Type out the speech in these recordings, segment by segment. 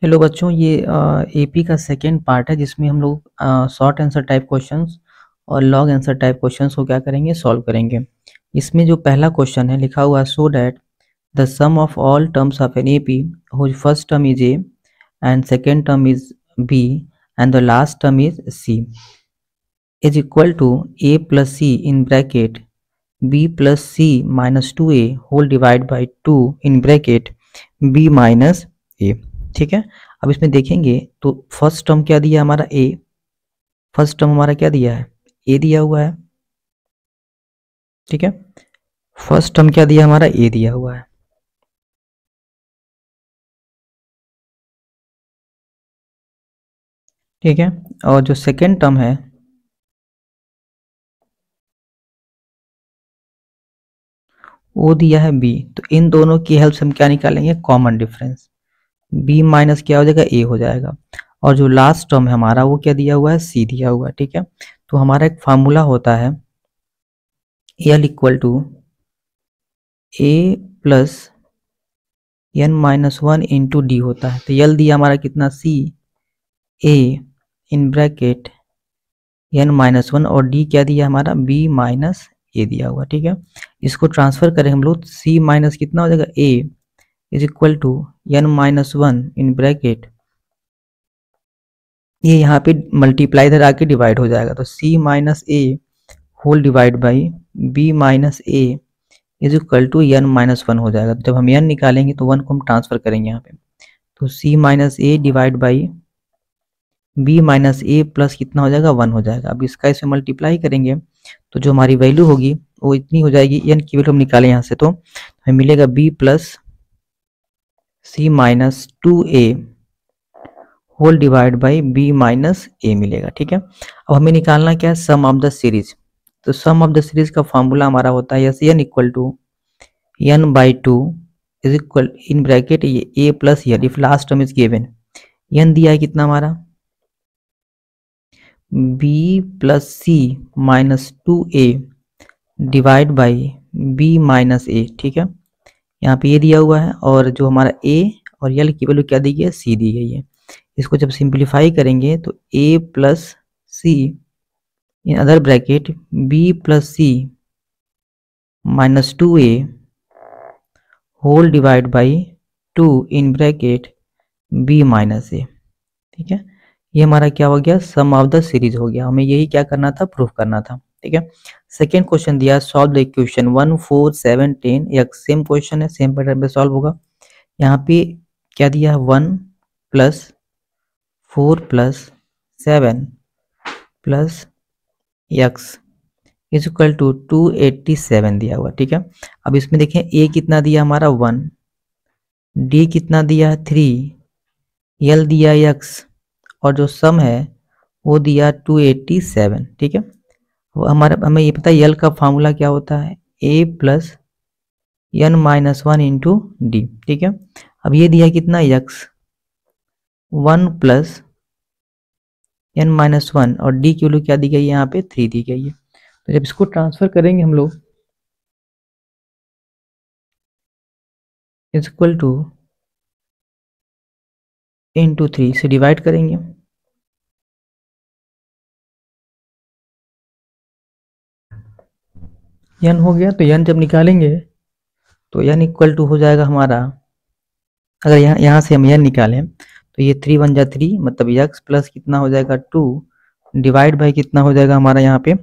Hello बच्चों, ये AP का सेकेंड पार्ट है जिसमें हम लोग शॉर्ट आंसर टाइप क्वेश्चंस और लॉन्ग आंसर टाइप क्वेश्चंस को क्या करेंगे, सॉल्व करेंगे। इसमें जो पहला क्वेश्चन है लिखा हुआ है, so that the sum of all terms of an AP whose first term is a and second term is b and the last term is c is equal to A plus c in bracket b plus c minus 2a whole divide by 2 in bracket b minus a. ठीक है, अब इसमें देखेंगे तो first term क्या दिया हमारा ए, first term हमारा क्या दिया है, ए दिया हुआ है। ठीक है, फर्स्ट टर्म क्या दिया हमारा, ए दिया हुआ है। ठीक है, और जो सेकेंड टर्म है वो दिया है बी, तो इन दोनों की हेल्प से हम क्या निकालेंगे, कॉमन डिफरेंस। बी माइनस क्या हो जाएगा, ए हो जाएगा। और जो लास्ट टर्म है हमारा वो क्या दिया हुआ है, सी दिया हुआ है। ठीक है, तो हमारा एक फार्मूला होता है L equal to A plus N minus 1 into D होता है। तो यल दिया हमारा कितना, see A in bracket N minus 1 और डी क्या दिया हमारा, बी माइनस ए दिया हुआ। ठीक है, इसको ट्रांसफर करें हम लोग, सी माइनस कितना हो जाएगा, a is equal to N minus 1 in bracket, ये यहाँ पे मल्टीप्लाई इधर आके डिवाइड हो जाएगा, तो c minus a whole divide by b minus a is equal to N minus 1 हो जाएगा। तो जब हम एन निकालेंगे तो 1 को हम ट्रांसफर करेंगे यहाँ पे, तो c minus a divide by b minus a plus कितना हो जाएगा, 1 हो जाएगा। अब इसका इसमें मल्टीप्लाई करेंगे तो जो हमारी वैल्यू होगी वो इतनी हो जाएगी, एन की वैल्यू हम निकालें यहाँ से तो हमें मिलेगा b plus c minus 2a whole divide by b minus a मिलेगा। ठीक है, अब हमें निकालना क्या है, सम ऑफ द सीरीज। तो सम ऑफ द सीरीज का फॉर्मूला हमारा होता है n equal to n by 2 is equal in bracket ये a plus n if last term is given. N दिया है कितना हमारा, b plus c minus 2a divide by b minus a. ठीक है, यहाँ पे ये दिया हुआ है और जो हमारा ए और यल की वैल्यू क्या दी गई है, सी दी गई है। इसको जब सिंप्लीफाई करेंगे तो a plus c in other bracket b plus c minus 2a whole divide by 2 in bracket b minus a. ठीक है, ये हमारा क्या हो गया, सम ऑफ द सीरीज हो गया। हमें यही क्या करना था, प्रूफ करना था। ठीक है, सेकेंड क्वेश्चन दिया, सॉल्व द इक्वेशन 1 4 7 10, एक सेम क्वेश्चन है, सेम पैटर्न पे सॉल्व होगा। यहाँ पे क्या दिया है, 1 plus 4 plus 7 plus X is equal to 287 दिया हुआ। ठीक है, अब इसमें देखें ए कितना दिया हमारा 1, डी कितना दिया है 3, यल दिया एक्स और जो सम है वो दिया 287। ठीक है, वो हमें ये पता है यल का फार्मूला क्या होता है, a plus N minus 1 into d. ठीक है, अब ये दिया कितना एक्स 1 प्लस एन माइनस 1 और डी की वैल्यू क्या दी गई है, यहाँ पे 3 दी गई है। तो जब इसको ट्रांसफर करेंगे हम लोग इज इक्वल टू इंटू 3 से डिवाइड करेंगे, एन हो गया। तो एन जब निकालेंगे तो एन इक्वल टू हो जाएगा हमारा, अगर यहाँ से हम एन निकालें तो ये 3 1 जा 3 मतलब एक्स प्लस कितना हो जाएगा 2 डिवाइड बाई कितना हो जाएगा हमारा यहाँ पे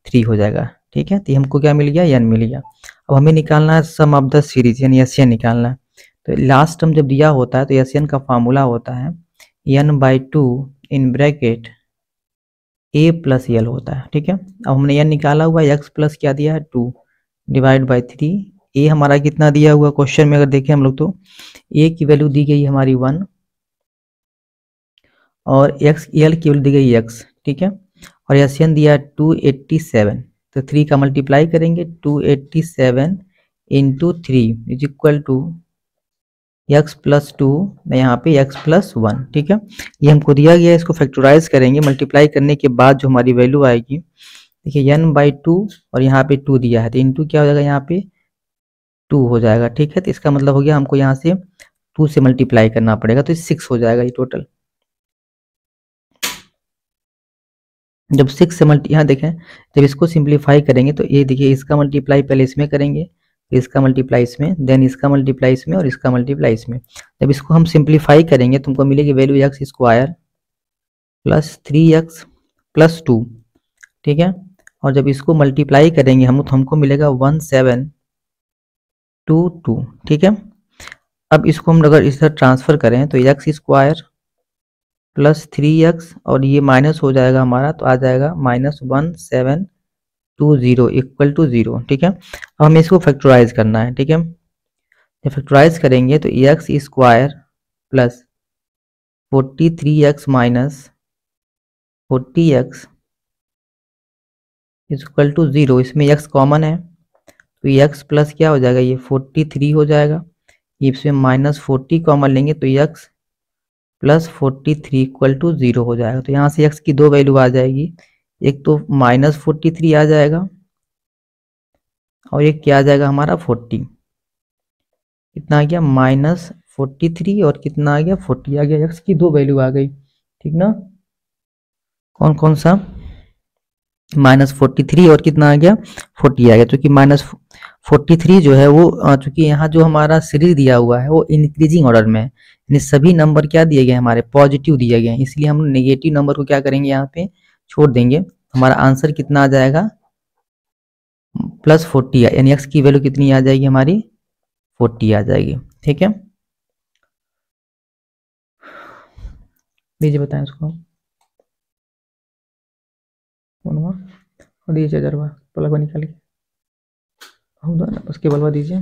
3 हो जाएगा। ठीक है, तो हमको क्या मिल गया, एन मिल गया। अब हमें निकालना है सम ऑफ द सीरीज यानी एस एन निकालना है। तो लास्ट टर्म जब दिया होता है तो एस एन का फार्मूला होता है N by 2 in bracket A plus L होता है। ठीक है, अब हमने एन निकाला हुआ है, एक्स प्लस क्या दिया है 2 डिवाइड बाई 3, ए हमारा कितना दिया हुआ क्वेश्चन में अगर देखें हम लोग तो ए की वैल्यू दी गई हमारी 1 और एक्स यल की वैल्यू दी गई एक्स। ठीक है, और एस एन दिया 287, तो 3 का मल्टीप्लाई करेंगे 287 into 3 is equal to X plus 2, यहाँ पे एक्स प्लस 1। ठीक है, ये हमको दिया गया है, इसको फैक्टराइज करेंगे, मल्टीप्लाई करने के बाद जो हमारी वैल्यू आएगी, देखिए एन बाई 2 और यहाँ पे 2 दिया है तो इंटू क्या हो जाएगा, यहाँ पे 2 हो जाएगा। ठीक है, तो इसका मतलब हो गया हमको यहाँ से 2 से मल्टीप्लाई करना पड़ेगा, तो 6 हो जाएगा ये टोटल। जब 6 से यहाँ देखें, जब इसको सिंप्लीफाई करेंगे तो ये देखिए, इसका मल्टीप्लाई पहले इसमें करेंगे, इसका मल्टीप्लाई इसमें, देन इसका मल्टीप्लाई इसमें और इसका मल्टीप्लाई इसमें। जब इसको हम सिंप्लीफाई करेंगे तुमको मिलेगी value x square plus 3x plus 2, ठीक है। और जब इसको मल्टीप्लाई करेंगे हम तो हमको मिलेगा 1722, ठीक है। अब इसको हम अगर इस तरह ट्रांसफर करें तो एक्स स्क्वायर प्लस 3x और ये माइनस हो जाएगा हमारा, तो आ जाएगा -1720 इक्वल टू 0, ठीक है। अब हमें इसको फैक्टराइज करना है, ठीक है। जब फैक्टराइज करेंगे तो X square plus 43x minus 40x equal to 0, इसमें x कॉमन है तो x प्लस क्या हो जाएगा, ये 43 हो जाएगा, इसमें -40 कॉमन लेंगे तो x प्लस 43 इक्वल टू 0 हो जाएगा। तो यहाँ से x की दो वैल्यू आ जाएगी, एक तो -43 आ जाएगा और एक क्या आ जाएगा हमारा 40, कितना आ गया -43 और कितना आ गया 40 आ गया, x की दो वैल्यू आ गई, ठीक ना। कौन कौन सा, -43 और कितना आ गया 40 आ गया। क्योंकि -43 जो है वो चूंकि यहाँ जो हमारा सीरीज दिया हुआ है वो इंक्रीजिंग ऑर्डर में है, यानी सभी नंबर क्या दिए गए हमारे पॉजिटिव दिए गए हैं, इसलिए हम नेगेटिव नंबर को क्या करेंगे यहाँ पे छोड़ देंगे। हमारा आंसर कितना आ जाएगा +40, यानी x की वैल्यू कितनी आ जाएगी हमारी 40 आ जाएगी, ठीक है। दीजिए बताएं उसको, दीजिए जरवा पलक निकाल के उसके बलवा दीजिए।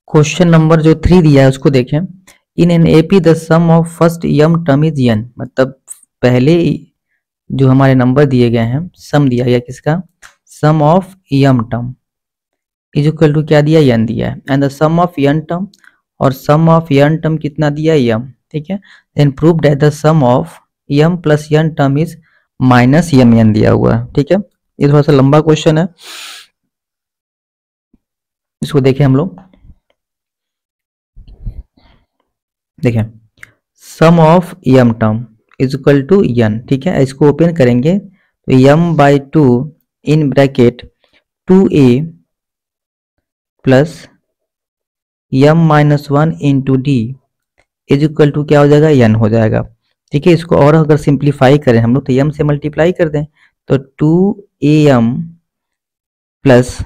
क्वेश्चन नंबर जो 3 दिया है उसको देखें। In an AP the sum of first M term is n, मतलब पहले जो हमारे नंबर दिए गए हैं, सम दिया गया किसका, sum of m term is equal to क्या दिया, n दिया है, and the sum of n term, और सम ऑफ n टर्म कितना दिया m, ठीक है। Then prove that the sum of m plus n term is -mn दिया हुआ है, ठीक है। ये थोड़ा सा लंबा क्वेश्चन है, इसको देखें हम लोग। देखें sum of m term is equal to n, ठीक है। इसको ओपन करेंगे तो m/2 in bracket 2a plus m-1 into d is equal to क्या हो जाएगा, n हो जाएगा, ठीक है। इसको और अगर सिंप्लीफाई करें हम लोग तो m से मल्टीप्लाई कर दें तो 2am plus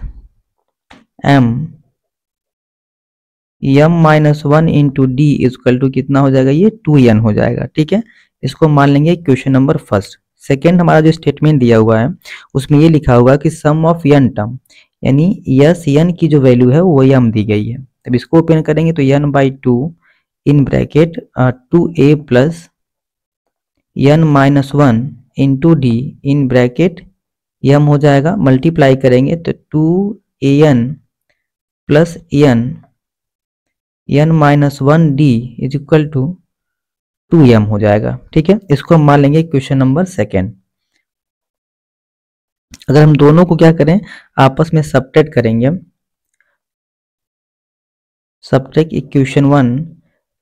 m-1 into d is equal to कितना हो जाएगा, ये 2n हो जाएगा, ठीक है। इसको मान लेंगे क्वेश्चन नंबर फर्स्ट। सेकेंड हमारा जो स्टेटमेंट दिया हुआ है उसमें ये लिखा हुआ कि सम ऑफ n टर्म, यानी यस n की जो वैल्यू है वो m दी गई है। तब इसको ओपन करेंगे तो n/2 in bracket 2a plus n-1 into d in bracket m हो जाएगा, मल्टीप्लाई करेंगे तो 2an plus n-1 d is equal to 2m हो जाएगा, ठीक है। इसको हम मान लेंगे क्वेश्चन नंबर सेकेंड। अगर हम दोनों को क्या करें आपस में सब्ट्रैक्ट करेंगे, सब्ट्रैक्ट इक्वेशन 1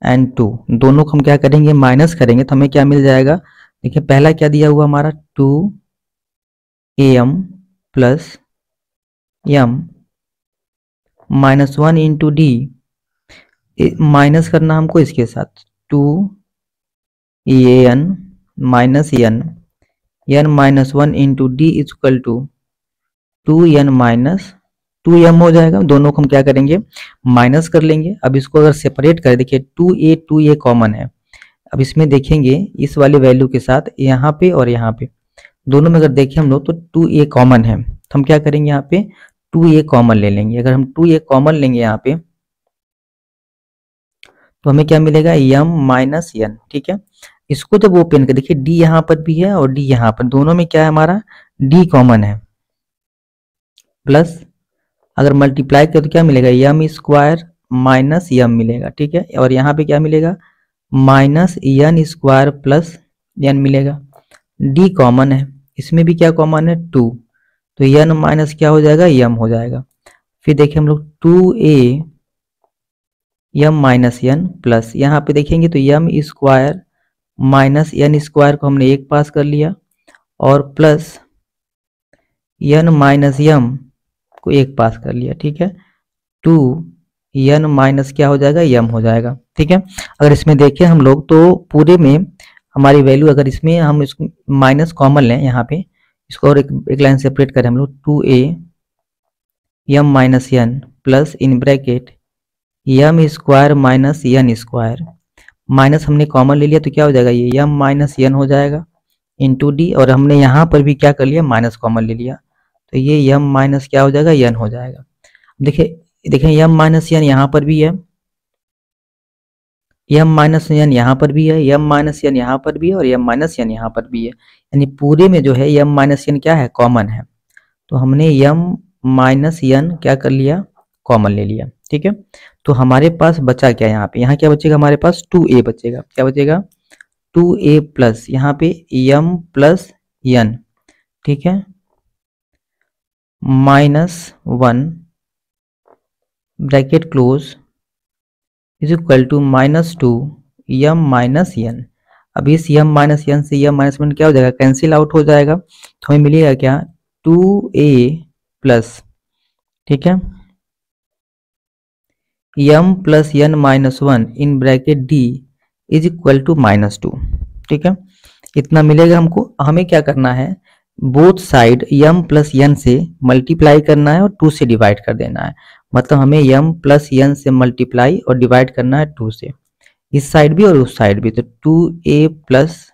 एंड 2, दोनों को हम क्या करेंगे माइनस करेंगे तो हमें क्या मिल जाएगा। देखिए पहला क्या दिया हुआ हमारा 2am plus m-1 into D, minus करना हमको इसके साथ 2an minus n-1 into D is equal to 2n minus 2m हो जाएगा। दोनों को हम क्या करेंगे माइनस कर लेंगे। अब इसको अगर सेपरेट करें, देखिए 2a कॉमन है, अब इसमें देखेंगे इस वाली वैल्यू के साथ यहाँ पे और यहाँ पे दोनों में अगर देखें हम लोग तो 2a कॉमन है, तो हम क्या करेंगे यहाँ पे 2a कॉमन ले लेंगे। अगर हम 2a कॉमन लेंगे यहाँ पे तो हमें क्या मिलेगा m-n, ठीक है। इसको जब ओपन कर देखिए d यहाँ पर भी है और d यहाँ पर, दोनों में क्या है हमारा d कॉमन है, प्लस अगर मल्टीप्लाई करें तो क्या मिलेगा m स्क्वायर माइनस m मिलेगा, ठीक है। और यहाँ पे क्या मिलेगा -n स्क्वायर प्लस n मिलेगा, d कॉमन है, इसमें भी क्या कॉमन है 2, तो n माइनस क्या हो जाएगा m हो जाएगा। फिर देखिए हम लोग 2a M minus N plus, यहाँ पे देखेंगे तो M square minus N square को हमने एक पास कर लिया और प्लस एन माइनस यम को एक पास कर लिया, ठीक है। टू एन माइनस क्या हो जाएगा, यम हो जाएगा, ठीक है। अगर इसमें देखें हम लोग तो पूरे में हमारी वैल्यू, अगर इसमें हम इसको माइनस कॉमन लें यहाँ पे, इसको और एक लाइन सेपरेट करें हम लोग, 2a M minus N plus in bracket M square minus N square, minus हमने कॉमन ले लिया तो क्या हो जाएगा, ये यम माइनस एन हो जाएगा इंटू डी, और हमने यहाँ पर भी क्या कर लिया, माइनस कॉमन ले लिया तो ये यम माइनस क्या हो जाएगा, एन हो जाएगा। देखें यम माइनस एन यहाँ पर भी है, यम माइनस एन यहाँ पर भी है, यम माइनस एन यहाँ पर भी है और यम माइनस एन यहाँ पर भी है, यानी पूरे में जो है यम माइनस एन क्या है, कॉमन है। तो हमने यम माइनस एन क्या कर लिया, कॉमन ले लिया, ठीक है। तो हमारे पास बचा क्या यहाँ पे, यहाँ क्या बचेगा हमारे पास, 2a बचेगा, क्या बचेगा, 2a प्लस यहाँ पे यम प्लस एन, ठीक है, -1 bracket close is equal to -2 M minus N. अब इस यम माइनस एन से यम माइनस एन क्या हो जाएगा, कैंसिल आउट हो जाएगा, तो हमें मिलेगा क्या, 2a प्लस, ठीक है, m plus N minus 1 in bracket d is equal to -2, ठीक है। इतना मिलेगा हमको। हमें क्या करना है, बोथ साइड यम प्लस एन से मल्टीप्लाई करना है और 2 से डिवाइड कर देना है, मतलब हमें यम प्लस एन से मल्टीप्लाई और डिवाइड करना है 2 से, इस साइड भी और उस साइड भी। तो 2a plus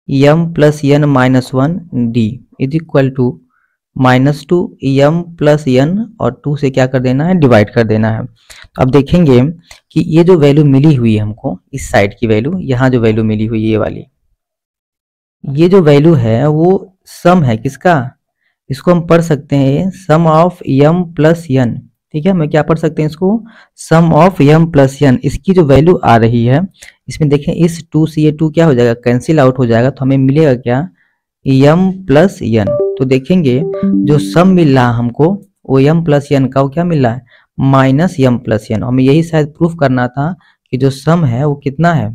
M plus N minus 1 D is equal to -2 M plus N और 2 से क्या कर देना है, डिवाइड कर देना है। तो अब देखेंगे कि ये जो वैल्यू मिली हुई है हमको, इस साइड की वैल्यू, यहाँ जो वैल्यू मिली हुई है ये वाली, ये जो वैल्यू है वो सम है किसका, इसको हम पढ़ सकते हैं सम ऑफ यम प्लस एन, ठीक है। मैं क्या पढ़ सकते हैं इसको, सम ऑफ यम प्लस एन, इसकी जो वैल्यू आ रही है इसमें देखें, इस 2 से ये 2 क्या हो जाएगा, कैंसिल आउट हो जाएगा, तो हमें मिलेगा क्या, यम प्लस एन। तो देखेंगे जो सम मिल रहा हमको वो यम प्लस एन का, वो क्या मिल रहा है, माइनस यम प्लस एन। हमें यही शायद प्रूफ करना था कि जो सम है वो कितना है,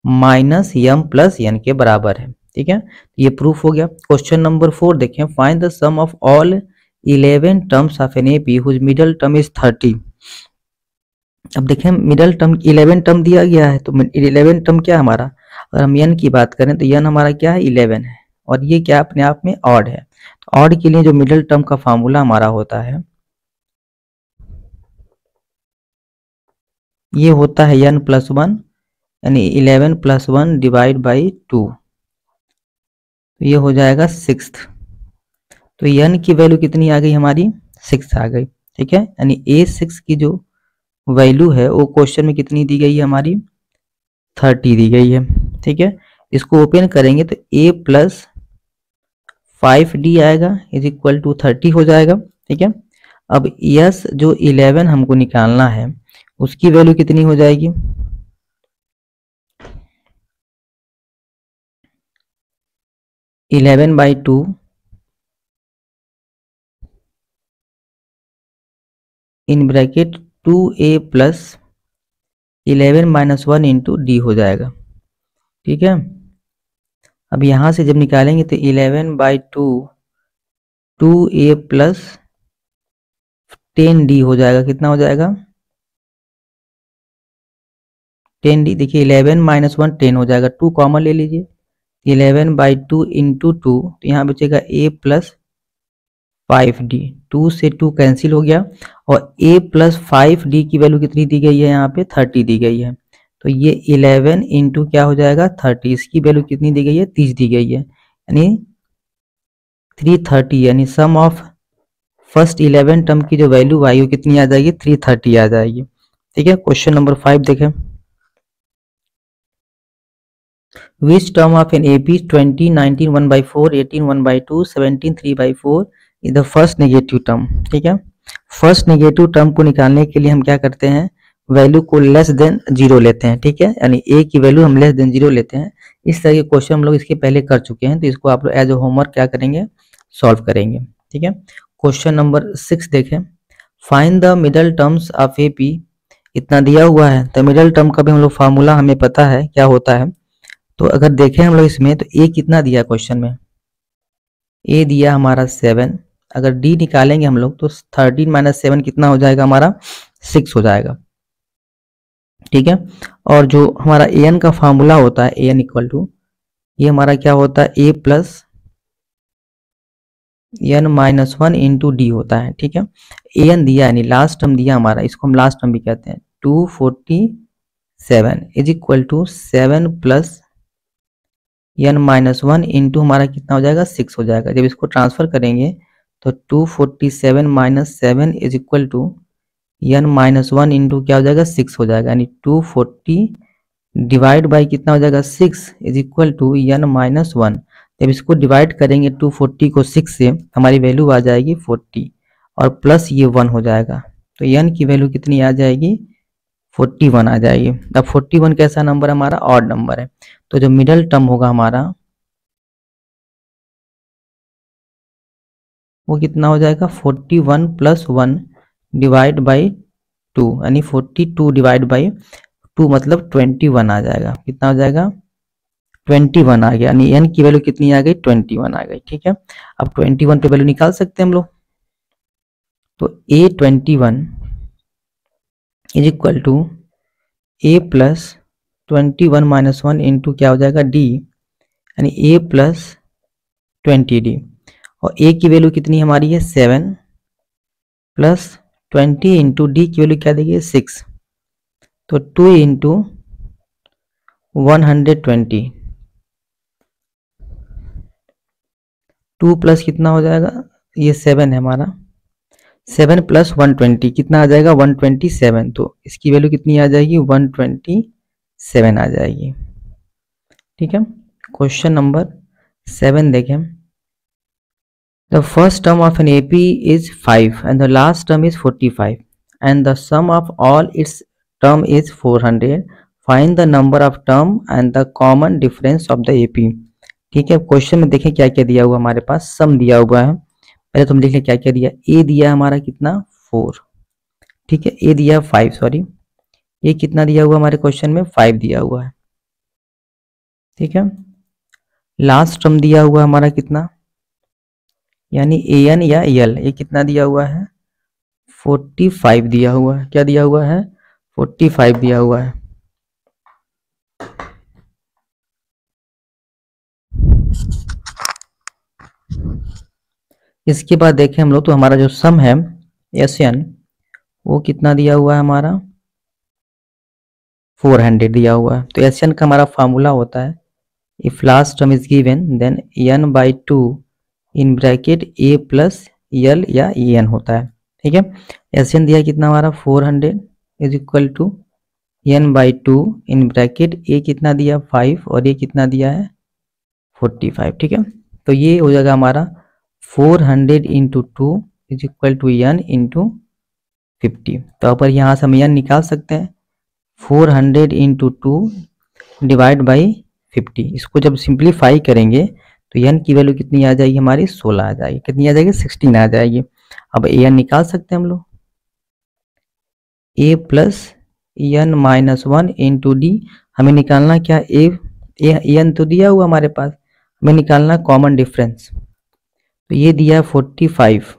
माइनस यम प्लस एन के बराबर है, ठीक है। ये प्रूफ हो गया। क्वेश्चन नंबर 4 देखें, find the sum of all 11 terms of an AP whose middle term is 30। अब देखें मिडल टर्म 11 टर्म दिया गया है, तो 11 टर्म क्या है हमारा, अगर हम एन की बात करें तो एन हमारा क्या है, 11 है, और ये क्या अपने आप में ऑड है। तो ऑड के लिए जो मिडल टर्म का फार्मूला हमारा होता है, ये होता है n प्लस 1, यानी 11 प्लस 1 डिवाइड बाई 2, तो ये हो जाएगा 6। तो n की वैल्यू कितनी आ गई हमारी, 6 आ गई, ठीक है। यानी a6 की जो वैल्यू है वो क्वेश्चन में कितनी दी गई है हमारी, 30 दी गई है, ठीक है। इसको ओपन करेंगे तो a प्लस 5d आएगा इज इक्वल टू 30 हो जाएगा, ठीक है। अब यस जो 11 हमको निकालना है उसकी वैल्यू कितनी हो जाएगी, 11/2 इन bracket 2a plus 11 minus 1 into D हो जाएगा, ठीक है। अब यहाँ से जब निकालेंगे तो 11/2 2a प्लस 10d हो जाएगा, कितना हो जाएगा, 10d। देखिए 11 माइनस 1 10 हो जाएगा, 2 कॉमन ले लीजिए, 11/2 इंटू 2, तो यहाँ बचेगा a प्लस 5d, 2 से 2 कैंसिल हो गया, और a प्लस 5d की वैल्यू कितनी दी गई है, यहाँ पे 30 दी गई है। तो ये 11 इंटू क्या हो जाएगा 30, इसकी वैल्यू कितनी दी गई है, 30 दी गई है, यानी 330, यानी सम ऑफ फर्स्ट 11 टर्म की जो वैल्यू आई वो कितनी आ जाएगी, 330 आ जाएगी, ठीक है। क्वेश्चन नंबर 5 देखें, which term of an AP 20 19 1/4 18 1/2 17 3/4 is the first negative term, ठीक है। फर्स्ट नेगेटिव टर्म को निकालने के लिए हम क्या करते हैं, वैल्यू को लेस देन 0 लेते हैं, ठीक है, यानी a की वैल्यू हम लेस देन 0 लेते हैं। इस तरह के क्वेश्चन हम लोग इसके पहले कर चुके हैं, तो इसको आप लोग एज ए होमवर्क क्या करेंगे, सॉल्व करेंगे, ठीक है। क्वेश्चन नंबर 6 देखें, find the middle terms of AP कितना दिया हुआ है। तो मिडिल टर्म का भी हम लोग फार्मूला हमें पता है क्या होता है। तो अगर देखें हम लोग इसमें, तो ए कितना दिया क्वेश्चन में, ए दिया हमारा 7। अगर डी निकालेंगे हम लोग तो 13 माइनस 7 कितना हो जाएगा हमारा, 6 हो जाएगा। ठीक है। और जो हमारा ए एन का फार्मूला होता है, ए एन इक्वल टू, ये हमारा क्या होता है, a plus N minus 1 into D होता है। ठीक है। ए एन दिया यानी लास्ट टर्म दिया हमारा, इसको हम लास्ट टर्म भी कहते हैं, 247 is equal to 7 plus N minus 1 into हमारा कितना हो जाएगा, 6 हो जाएगा। जब इसको ट्रांसफर करेंगे तो 247 minus 7 is equal to N minus 1 into क्या हो जाएगा, 6 हो जाएगा। यानी 240 डिवाइड बाई कितना हो जाएगा, 6 is equal to N minus 1। जब इसको डिवाइड करेंगे 240 को 6 से, हमारी वैल्यू आ जाएगी 40 और प्लस ये 1 हो जाएगा। तो एन की वैल्यू कितनी आ जाएगी, 41 आ जाएगी। अब 41 कैसा नंबर है हमारा, ऑड नंबर है। तो जो मिडल टर्म होगा हमारा वो कितना हो जाएगा, 41 प्लस 1 डिवाइड बाई 2, यानी 42 डिवाइड बाई 2 मतलब 21 आ जाएगा। कितना हो जाएगा, 21 आ गया। यानी एन की वैल्यू कितनी आ गई, 21 आ गई। ठीक है। अब 21 पे वैल्यू निकाल सकते हैं हम लोग। तो A21 is equal to A plus 21 minus 1 into क्या हो जाएगा, डी, यानी ए प्लस 20D। और ए की वैल्यू कितनी हमारी है, 7 प्लस 20 इंटू डी की वैल्यू क्या देगी, 6। तो 2 इंटू 120, 2 प्लस कितना हो जाएगा, ये 7 है हमारा, 7 प्लस 120 कितना आ जाएगा, 127। तो इसकी वैल्यू कितनी आ जाएगी, 127 आ जाएगी। ठीक है। क्वेश्चन नंबर 7 देखें। The first term of an AP is 5 and the last term is 45 and the sum of all its term is 400. Find the number of term and the common difference of the AP. ठीक है। Question में देखें क्या क्या दिया हुआ हमारे पास, सम दिया हुआ है। पहले तुम देख लें क्या क्या दिया। ए दिया हमारा कितना, 4। ठीक है। ए दिया 5, सॉरी, ये कितना दिया हुआ हमारे क्वेश्चन में, 5 दिया हुआ है। ठीक है। लास्ट टर्म दिया हुआ हमारा कितना, यानी ए एन या एल, ये कितना दिया हुआ है, 45 दिया हुआ है। क्या दिया हुआ है, 45 दिया हुआ है। इसके बाद देखें हम लोग, तो हमारा जो सम है एस एन, वो कितना दिया हुआ है हमारा, 400 दिया हुआ है। तो एस एन का हमारा फार्मूला होता है, if last term is given then N by 2 in bracket A plus L या ई एन होता है। ठीक है। एस एन दिया कितना हमारा, 400 is equal to n by 2 in bracket a कितना दिया, 5 और ये कितना दिया है, 45। ठीक है। तो ये हो जाएगा हमारा 400 into 2 is equal to N into 50। तो पर यहाँ से हम एन निकाल सकते हैं, 400 इंटू 2 डिवाइड बाई 50। इसको जब सिंप्लीफाई करेंगे तो एन की वैल्यू कितनी आ जाएगी हमारी, 16 आ जाएगी। कितनी आ जाएगी, 16 आ जाएगी। अब एन निकाल सकते हैं हम लोग, a plus N minus 1 into d. हमें निकालना क्या, एन तो दिया हुआ हमारे पास, हमें निकालना कॉमन डिफरेंस। तो ये दिया 45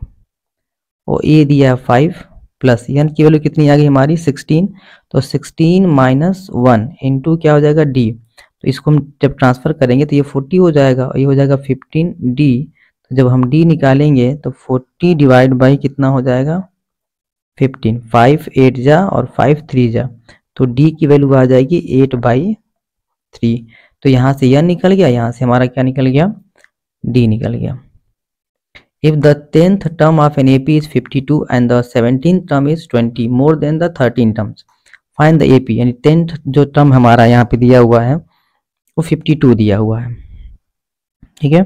और ये दिया 5 प्लस एन की वैल्यू कितनी आ गई हमारी, 16। तो 16 माइनस 1 इंटू क्या हो जाएगा, डी। तो इसको हम जब ट्रांसफर करेंगे तो ये 40 हो जाएगा और ये हो जाएगा 15D। तो जब हम डी निकालेंगे तो 40 डिवाइड बाई कितना हो जाएगा, 15। 5 8 जा और 5 3 जा, तो डी की वैल्यू आ जाएगी 8/3। तो यहाँ से यह निकल गया, यहाँ से हमारा क्या निकल गया, डी निकल गया। If the 10th term of an AP is 52 and the 17th term is 20 more than the 13 terms, find the AP। यानी 10th जो टर्म हमारा यहाँ पे दिया हुआ है वो 52 दिया हुआ है। ठीक है।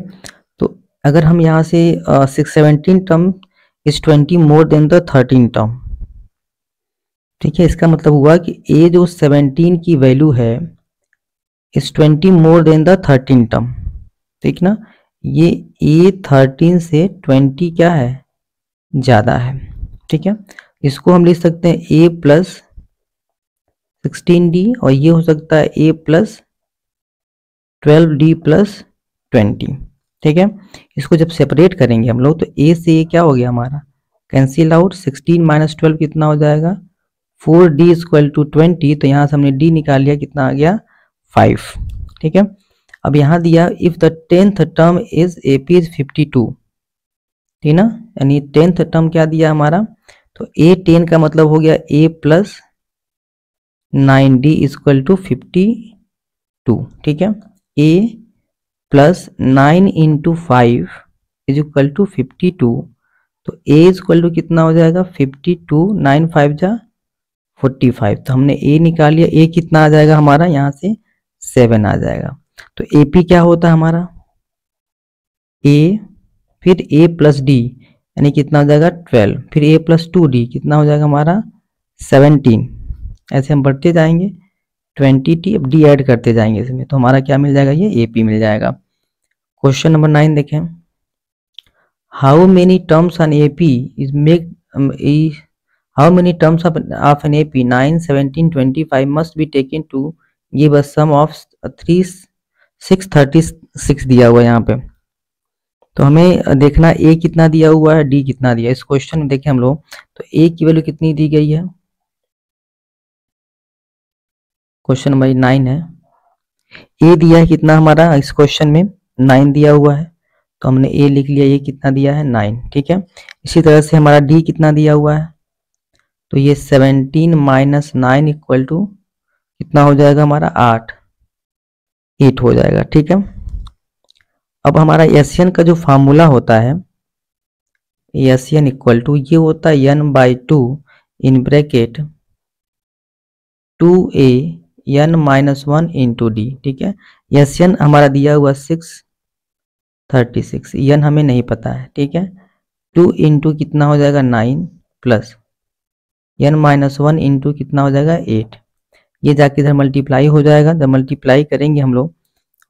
तो अगर हम यहाँ से 17 term is 20 more than the 13 term, ठीक है, इसका मतलब हुआ कि ए जो 17 की वैल्यू है is 20 more than the 13 term. ठीक ना, ये ए 13 से 20 क्या है, ज़्यादा है। ठीक है। इसको हम लिख सकते हैं ए प्लस 16D, और ये हो सकता है A प्लस 12D प्लस 20। ठीक है, इसको जब सेपरेट करेंगे हम लोग तो A से ये क्या हो गया हमारा, कैंसिल आउट। 16 माइनस 12 कितना हो जाएगा, 4D इक्वल टू 20, तो यहाँ से हमने D निकाल लिया, कितना आ गया 5। ठीक है, अब यहाँ दिया if the 10th term is AP is 52, ठीक ना, यानी 10th टर्म क्या दिया हमारा, तो A10 का मतलब हो गया A plus 9D equal to 52। ठीक है, A plus 9 into 5 is equal to 52, तो A इक्वल टू कितना हो जाएगा 52, 9 5 जा 45, तो हमने A निकाल लिया। A कितना आ जाएगा हमारा, यहाँ से 7 आ जाएगा। तो AP क्या होता है हमारा, A फिर A प्लस D यानी कितना हो जाएगा 12, फिर A प्लस 2D कितना हो जाएगा हमारा 17, ऐसे हम बढ़ते जाएंगे 20T, अब D ऐड करते जाएंगे इसमें, तो हमारा क्या मिल जाएगा, ये AP मिल जाएगा। क्वेश्चन नंबर 9 देखें, how many terms on AP is make how many terms of an AP 9, 17, 25 must be taken to give a sum of 636 दिया हुआ है यहाँ पे। तो हमें देखना A कितना दिया हुआ है, D कितना दिया है। इस क्वेश्चन में देखें हम लोग तो A की वैल्यू कितनी दी गई है, क्वेश्चन नंबर 9 है, A दिया है कितना हमारा, इस क्वेश्चन में 9 दिया हुआ है, तो हमने A लिख लिया, ये कितना दिया है 9। ठीक है, इसी तरह से हमारा D कितना दिया हुआ है, तो ये 17 माइनस 9 इक्वल टू कितना हो जाएगा हमारा 8 हो जाएगा। ठीक है, अब हमारा एशियन का जो फार्मूला होता है, एशियन इक्वल टू ये होता है n/2 in bracket 2a n minus 1 into d. ठीक है, एशियन हमारा दिया हुआ 636, n हमें नहीं पता है। ठीक है, 2 इंटू कितना हो जाएगा 9 प्लस n माइनस 1 इंटू कितना हो जाएगा 8, ये जाके इधर मल्टीप्लाई हो जाएगा। जब मल्टीप्लाई करेंगे हम लोग,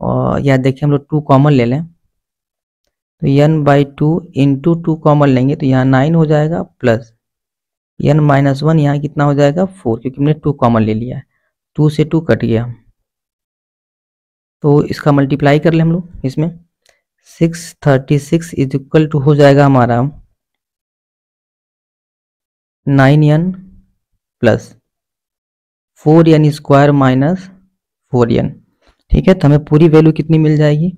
और या देखिए हम लोग 2 कॉमन ले लें, तो n/2 इंटू 2 कॉमन लेंगे तो यहाँ 9 हो जाएगा, प्लस n माइनस 1 यहाँ कितना हो जाएगा 4, क्योंकि हमने 2 कॉमन ले लिया है, 2 से 2 कट गया, तो इसका मल्टीप्लाई कर ले हम लोग इसमें। 636 इज इक्वल टू हो जाएगा हमारा 9n plus 4n square minus 4n। ठीक है, तो हमें पूरी वैल्यू कितनी मिल जाएगी,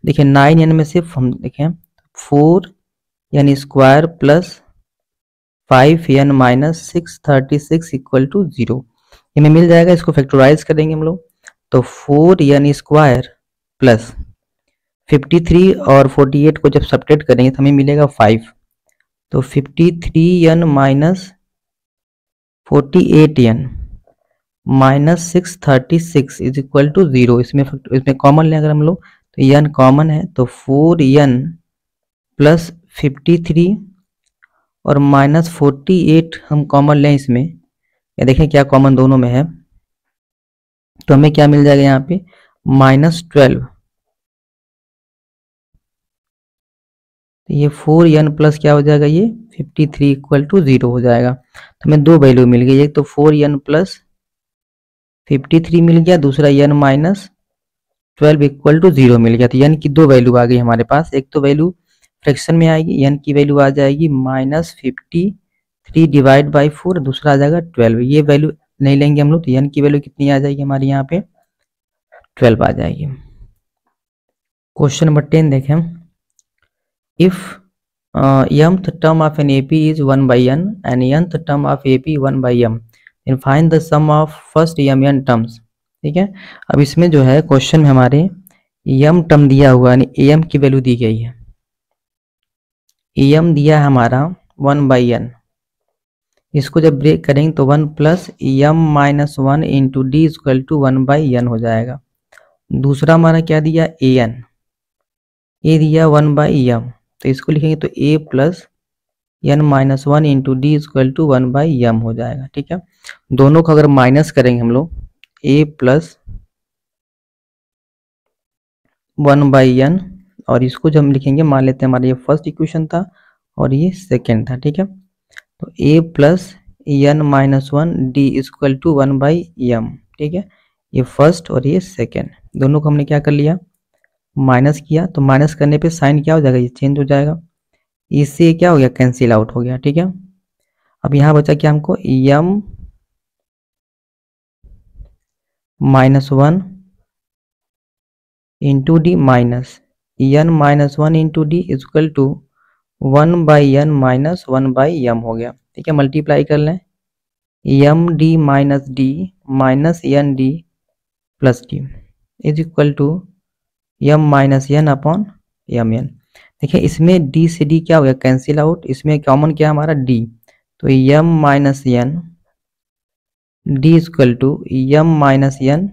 देखिए 9n में से हम देखें 4n square plus 5n minus 636 equal to 0, ये हमें मिल जाएगा। इसको फैक्टराइज करेंगे हम लोग, तो 4n स्क्वायर प्लस 53 और 48 को जब सब्ट्रैक्ट करेंगे तो हमें मिलेगा 5, तो 53n minus 48n minus 636 is equal to 0। इसमें कॉमन लें अगर हम लोग, तो n कॉमन है, तो 4n प्लस 53 और माइनस 48 हम कॉमन लें इसमें, या देखें क्या कॉमन दोनों में है, तो हमें क्या मिल जाएगा यहाँ पे -12, तो ये 4n प्लस क्या हो जाएगा, ये 53 इक्वल टू 0 हो जाएगा। तो हमें दो वैल्यू मिल गई, एक तो 4n प्लस 53 मिल गया, दूसरा n माइनस 12 इक्वल टू 0 मिल गया। तो n की दो वैल्यू आ गई हमारे पास, एक तो वैल्यू फ्रैक्शन में आएगी, n की वैल्यू आ जाएगी -53 डिवाइड बाई 4, दूसरा आ जाएगा 12, ये वैल्यू नहीं लेंगे हम लोग, तो n की वैल्यू कितनी आ जाएगी हमारी यहाँ पे 12 आ जाएगी। क्वेश्चन नंबर 10 देखें, if mth term of an AP is 1 by n and nth term of AP 1 by m, then find the sum of first mn terms। ठीक है, अब इसमें जो है क्वेश्चन में हमारे m टर्म दिया हुआ, यानी am की वैल्यू दी गई है, am दिया है हमारा 1 by n, इसको जब ब्रेक करेंगे तो 1 plus m minus 1 into D equal to 1 by n हो जाएगा। दूसरा हमारा क्या दिया an, a दिया 1 बाई m, तो इसको लिखेंगे तो a plus n minus 1 into D equal to 1 by m हो जाएगा। ठीक है, दोनों को अगर माइनस करेंगे हम लोग, a प्लस 1 बाई n, और इसको जब हम लिखेंगे, मान लेते हैं हमारा ये फर्स्ट इक्वेशन था और ये सेकेंड था। ठीक है, तो a plus n minus one D equal to 1/m। ठीक है, ये फर्स्ट और ये सेकेंड, दोनों को हमने क्या कर लिया, माइनस किया। तो माइनस करने पे साइन क्या हो जाएगा, ये चेंज हो जाएगा, इससे क्या हो गया, कैंसिल आउट हो गया। ठीक है, अब यहाँ बचा क्या हमको, m minus one into D minus n minus one into D equal to 1/n minus 1/m हो गया। ठीक है, मल्टीप्लाई कर लें, M D minus D minus N D plus D is equal to M minus N upon M N. देखिए इसमें D से D क्या हो गया, कैंसिल आउट, इसमें कॉमन क्या हमारा डी, तो m minus N d equal to M minus n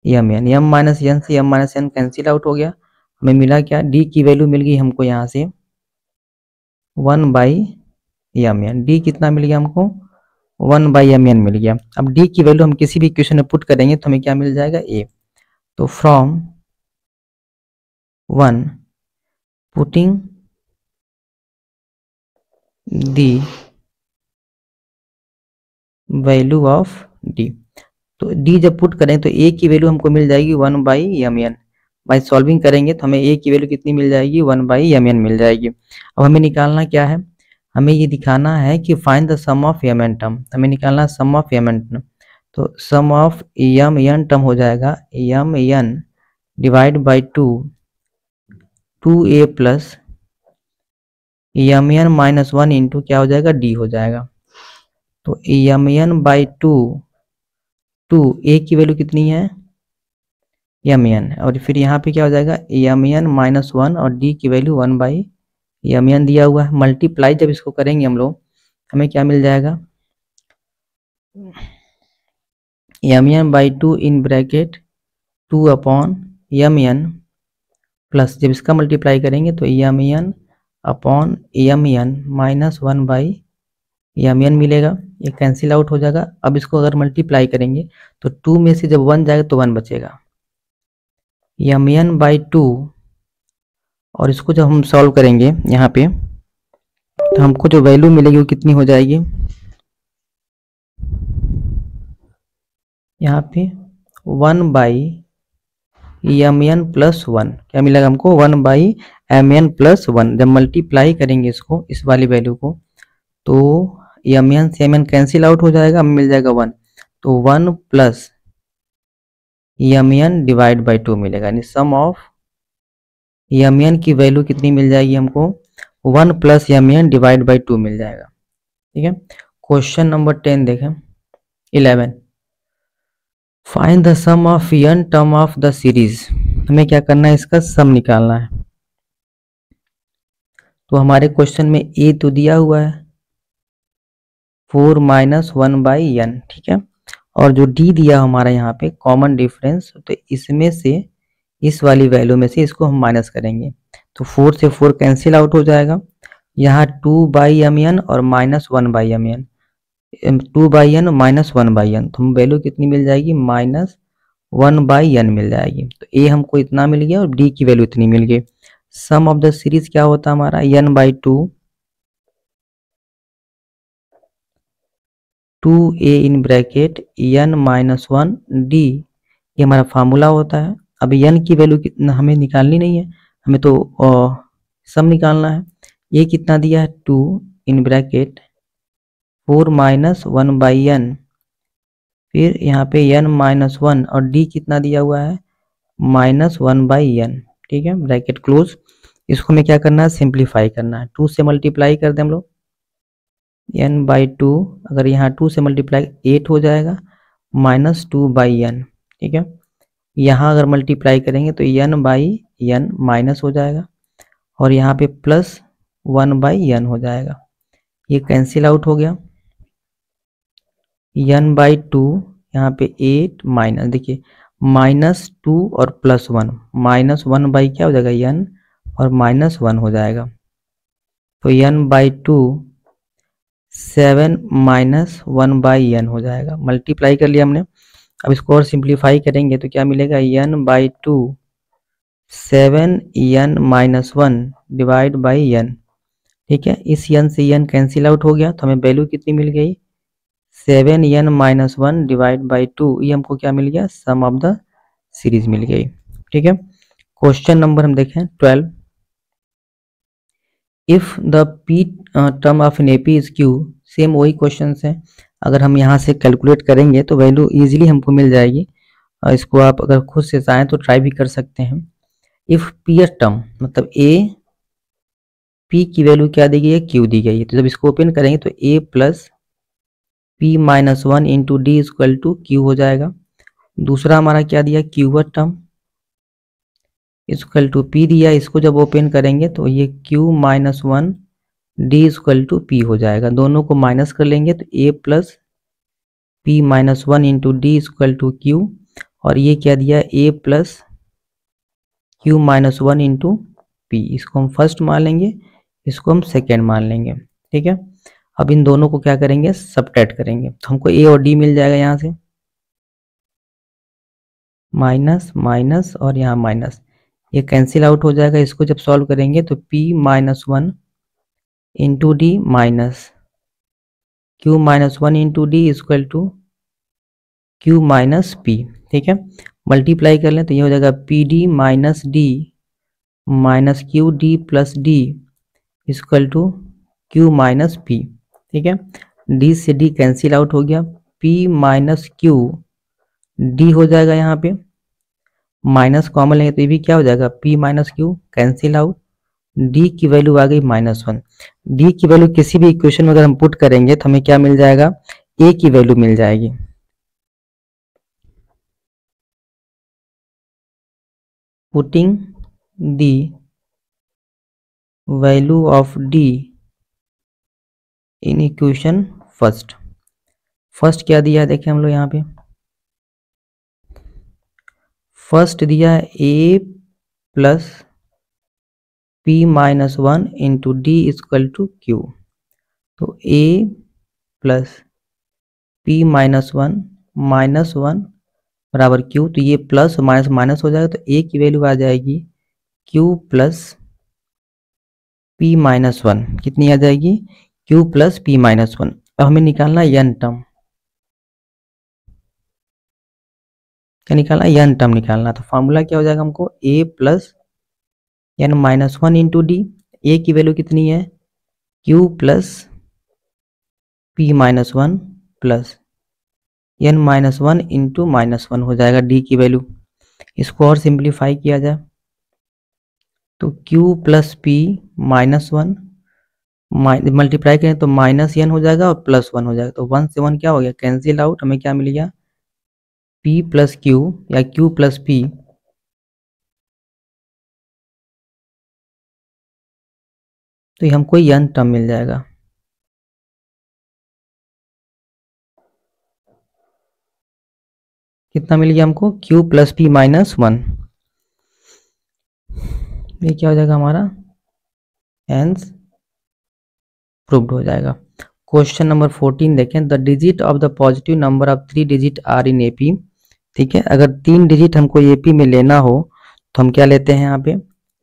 m n, m minus n से m minus n cancel out हो गया, हमें मिला क्या, डी की वैल्यू मिल गई हमको यहाँ से 1/m एन, डी कितना मिल गया हमको, 1/m एन मिल गया। अब डी की वैल्यू हम किसी भी इक्वेशन में पुट करेंगे तो हमें क्या मिल जाएगा, ए। तो from 1 putting the value of D, तो डी जब पुट करें तो ए की वैल्यू हमको मिल जाएगी 1/m एन। बाय सॉल्विंग करेंगे तो हमें ए की वैल्यू कितनी मिल जाएगी, 1/m एन मिल जाएगी। अब हमें निकालना क्या है, हमें ये दिखाना है कि find the sum of m n term, हमें निकालना है sum of m n term. तो sum of m n term हो जाएगा m n divide by 2a plus m n minus one into क्या हो जाएगा, d हो जाएगा। तो m n बाई 2 a की वैल्यू कितनी है, m n, और फिर यहाँ पे क्या हो जाएगा m n माइनस वन और d की वैल्यू 1/m n दिया हुआ है। मल्टीप्लाई जब इसको करेंगे हम लोग, हमें क्या मिल जाएगा, m n by 2 in bracket 2 upon m n plus, जब इसका मल्टीप्लाई करेंगे तो m n upon m n minus 1/m n मिलेगा, ये कैंसिल आउट हो जाएगा। अब इसको अगर मल्टीप्लाई करेंगे तो 2 में से जब 1 जाएगा तो 1 बचेगा, m n बाई 2, और इसको जब हम सॉल्व करेंगे यहाँ पे तो हमको जो वैल्यू मिलेगी वो कितनी हो जाएगी, यहाँ पे 1/m n प्लस 1, क्या मिलेगा हमको 1/m n प्लस 1। जब मल्टीप्लाई करेंगे इसको, इस वाली वैल्यू को, तो m n से m n कैंसिल आउट हो जाएगा, हमें मिल जाएगा 1, तो 1 plus m n divide by 2 मिलेगा, यानी सम ऑफ m n की वैल्यू कितनी मिल जाएगी हमको, 1 plus m n divide by 2 मिल जाएगा। ठीक है, क्वेश्चन नंबर 10 देखें, 11, find the sum of n term of the series, हमें क्या करना है, इसका सम निकालना है। तो हमारे क्वेश्चन में a तो दिया हुआ है 4 माइनस 1/n, ठीक है, और जो d दिया हमारा यहाँ पे कॉमन डिफरेंस, तो इसमें से इस वाली वैल्यू में से इसको हम माइनस करेंगे, तो 4 से 4 कैंसिल आउट हो जाएगा, यहाँ 2/m n और minus 1/m n, 2/n minus 1/n, तो हम वैल्यू कितनी मिल जाएगी, माइनस 1/n मिल जाएगी। तो a हमको इतना मिल गया और d की वैल्यू इतनी मिल गई। सम ऑफ द सीरीज क्या होता है हमारा, n/2 2a in bracket n minus 1 d, ये हमारा फार्मूला होता है। अब n की वैल्यू कितना हमें निकालनी नहीं है, हमें तो सम निकालना है। ये कितना दिया है, 2 इन ब्रैकेट 4 माइनस 1/n, फिर यहाँ पे n माइनस 1 और d कितना दिया हुआ है, माइनस 1/n। ठीक है, ब्रैकेट क्लोज। इसको हमें क्या करना है, सिंप्लीफाई करना है, 2 से मल्टीप्लाई कर दें हम लोग, n/2, अगर यहाँ 2 से मल्टीप्लाई 8 हो जाएगा, माइनस 2/n। ठीक है, यहाँ अगर मल्टीप्लाई करेंगे तो n/n माइनस हो जाएगा, और यहाँ पे प्लस 1/n हो जाएगा, ये कैंसिल आउट हो गया। n/2 यहाँ पे 8 माइनस, देखिए माइनस 2 और प्लस 1, माइनस 1 बाई क्या हो जाएगा, n, और माइनस 1 हो जाएगा, तो n/2 7 माइनस 1/n हो जाएगा। मल्टीप्लाई कर लिया हमने, अब इसको और सिंप्लीफाई करेंगे तो क्या मिलेगा, n/2 7n minus 1 divide by n। ठीक है, इस n से n कैंसिल आउट हो गया, तो हमें वैल्यू कितनी मिल गई, 7n-1 डिवाइड बाई 2, ये हमको क्या मिल गया, सम ऑफ द सीरीज मिल गई। ठीक है, क्वेश्चन नंबर हम देखें 12। If the P term of an AP is Q, same वही क्वेश्चन है। अगर हम यहाँ से कैलकुलेट करेंगे तो वैल्यू इजीली हमको मिल जाएगी। इसको आप अगर खुद से चाहें तो ट्राई भी कर सकते हैं। इफ पी टर्म मतलब ए पी की वैल्यू क्या दी गई है, क्यू दी गई है, तो जब इसको ओपन करेंगे तो a plus p minus 1 into D equal to q हो जाएगा। दूसरा हमारा क्या दिया, q term equal to p दिया, इसको जब ओपन करेंगे तो ये q minus 1 d equal to p हो जाएगा। दोनों को माइनस कर लेंगे तो a plus p minus 1 into D equal to q, और ये क्या दिया, a plus q minus 1 into p. इसको हम फर्स्ट मान लेंगे, इसको हम सेकेंड मान लेंगे। ठीक है, अब इन दोनों को क्या करेंगे, सबट्रैक्ट करेंगे, तो हमको ए और डी मिल जाएगा, यहाँ से माइनस माइनस और यहाँ माइनस, ये कैंसिल आउट हो जाएगा। इसको जब सॉल्व करेंगे तो p minus 1 into D minus Q minus 1 into D equal to Q minus P. ठीक है, मल्टीप्लाई कर लें तो ये हो जाएगा P D minus D minus Q D plus D equal to Q minus P. ठीक है, डी से डी कैंसिल आउट हो गया, p माइनस क्यू डी हो जाएगा, यहाँ पे माइनस कॉमन लेंगे तो ये भी क्या हो जाएगा, p minus Q cancel out, d की वैल्यू आ गई -1। d की वैल्यू किसी भी इक्वेशन में अगर हम पुट करेंगे तो हमें क्या मिल जाएगा, a की वैल्यू मिल जाएगी। Putting the value of d in equation first. First क्या दिया है, देखें हम लोग यहाँ पे फर्स्ट दिया है a plus p minus 1 into D equal to Q, तो a प्लस p माइनस 1 बराबर q, तो ये प्लस माइनस माइनस हो जाएगा, तो a की वैल्यू आ जाएगी q प्लस p माइनस 1, कितनी आ जाएगी, q प्लस p माइनस 1। अब हमें निकालना n टर्म, क्या निकालना, n टर्म निकालना, तो फॉर्मूला क्या हो जाएगा हमको, a plus n minus 1 into d, a की वैल्यू कितनी है, q plus p minus 1 plus n minus 1 into -1 हो जाएगा d की वैल्यू। इसको और सिंप्लीफाई किया जाए तो q plus p minus 1 multiply करें तो माइनस n हो जाएगा और प्लस 1 हो जाएगा, तो 1 से 1 क्या हो गया, कैंसिल आउट, हमें क्या मिल गया, p प्लस q या q प्लस p, तो हमको n टर्म मिल जाएगा। कितना मिल गया हमको, q प्लस p माइनस 1, ये क्या हो जाएगा हमारा, हेंस प्रूव्ड हो जाएगा। क्वेश्चन नंबर 14 देखें, the digit of the positive number of 3 digit are in AP. ठीक है, अगर 3 डिजिट हमको एपी में लेना हो तो हम क्या लेते हैं, यहाँ पे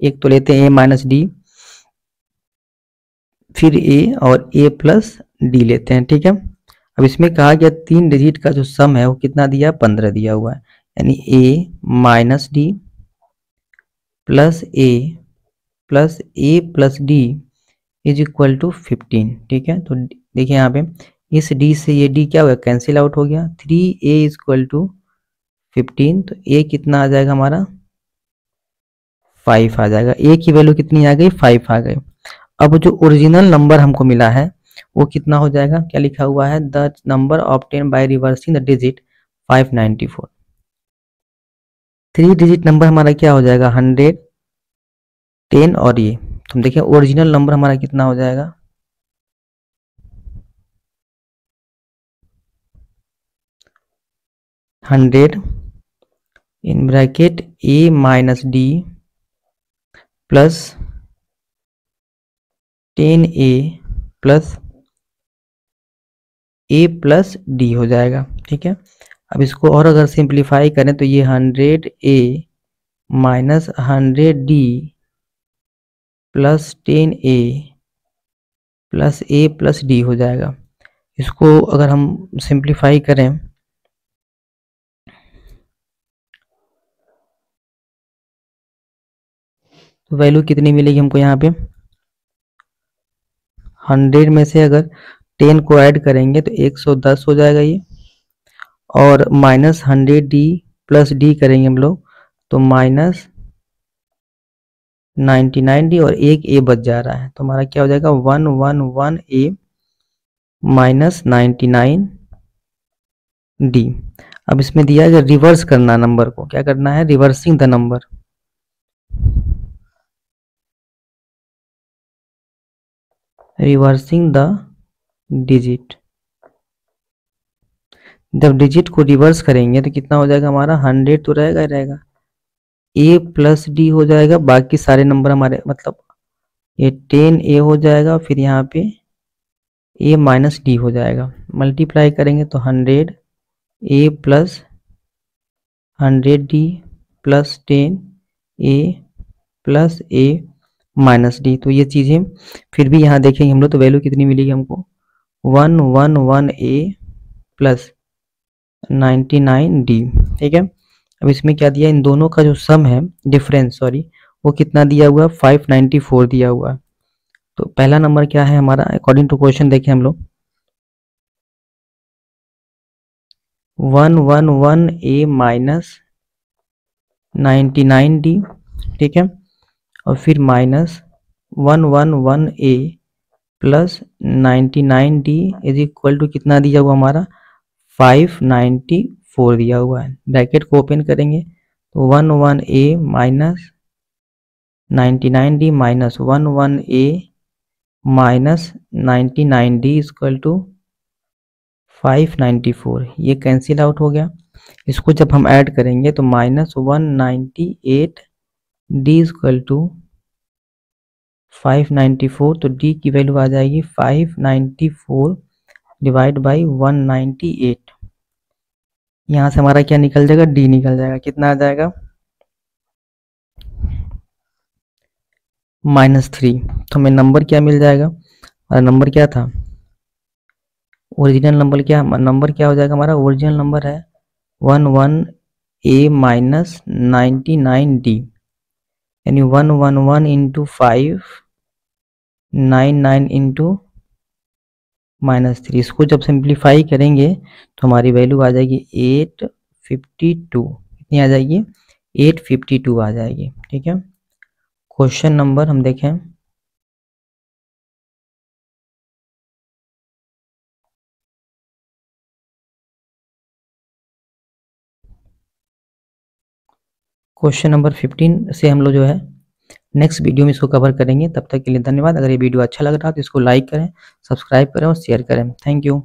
एक तो लेते हैं a माइनस डी, फिर a और a प्लस डी लेते हैं। ठीक है, अब इसमें कहा गया 3 डिजिट का जो सम है वो कितना दिया, 15 दिया हुआ है, यानी a minus D plus a plus D is equal to 15। ठीक है, तो देखिए यहाँ पे इस d से ये d क्या हुआ, कैंसिल आउट हो गया, 3a इज इक्वल टू 15, तो a कितना आ जाएगा हमारा 5 आ जाएगा, a की वैल्यू कितनी आ गई, 5 आ गई। अब जो ओरिजिनल नंबर हमको मिला है वो कितना हो जाएगा, क्या लिखा हुआ है, the number obtain by reversing the digit 594। 3 digit number हमारा क्या हो जाएगा, 100, 10 और ये, तो हम देखिए ओरिजिनल नंबर हमारा कितना हो जाएगा, 100 in bracket a minus D plus 10a plus a plus D हो जाएगा। ठीक है, अब इसको और अगर सिंप्लीफाई करें तो ये 100a minus 100d plus 10a plus a plus D हो जाएगा। इसको अगर हम सिंप्लीफाई करें तो वैल्यू कितनी मिलेगी हमको यहाँ पे, 100 में से अगर 10 को ऐड करेंगे तो 110 हो जाएगा ये, और माइनस 100D प्लस डी करेंगे हम लोग तो माइनस 99D, और एक ए बच जा रहा है तो हमारा क्या हो जाएगा 111A माइनस 99D। अब इसमें दिया है रिवर्स करना नंबर को, क्या करना है, reversing the number. Reversing the digit, जब डिजिट को रिवर्स करेंगे तो कितना हो जाएगा हमारा 100 तो रहेगा ही रहेगा, ए प्लस डी हो जाएगा, बाकी सारे नंबर हमारे मतलब ये 10A हो जाएगा, फिर यहाँ पे ए माइनस डी हो जाएगा, मल्टीप्लाई करेंगे तो 100A plus 100D plus 10A plus a minus d. तो ये चीज़ें फिर भी यहाँ देखेंगे हम लोग तो वैल्यू कितनी मिलेगी हमको 111A प्लस 99D। ठीक है, अब इसमें क्या दिया, इन दोनों का जो सम है डिफरेंस सॉरी वो कितना दिया हुआ है 594 दिया हुआ है। तो पहला नंबर क्या है हमारा अकॉर्डिंग टू क्वेश्चन, देखें हम लोग 111A माइनस 99D, ठीक है, और फिर minus 111A plus 99D is equal to कितना दिया हुआ हमारा 594 दिया हुआ है। ब्रैकेट को ओपन करेंगे तो 11A minus 99D minus 11A minus 99D equal to 594, ये कैंसिल आउट हो गया। इसको जब हम ऐड करेंगे तो माइनस 198D इक्वल टू 594, तो D की वैल्यू आ जाएगी 594 डिवाइड बाई 198। यहाँ से हमारा क्या निकल जाएगा, D निकल जाएगा, कितना आ जाएगा -3। तो हमें नंबर क्या मिल जाएगा, और नंबर क्या था ओरिजिनल नंबर क्या हो जाएगा हमारा, ओरिजिनल नंबर है 11A माइनस 99D, यानी 111 इंटू 599 इंटू -3। इसको जब सिंप्लीफाई करेंगे तो हमारी वैल्यू आ जाएगी 852, कितनी आ जाएगी 852 आ जाएगी। ठीक है, क्वेश्चन नंबर हम देखें क्वेश्चन नंबर 15 से हम लोग जो है नेक्स्ट वीडियो में इसको कवर करेंगे। तब तक के लिए धन्यवाद। अगर ये वीडियो अच्छा लग रहा है तो इसको लाइक करें, सब्सक्राइब करें और शेयर करें। Thank you.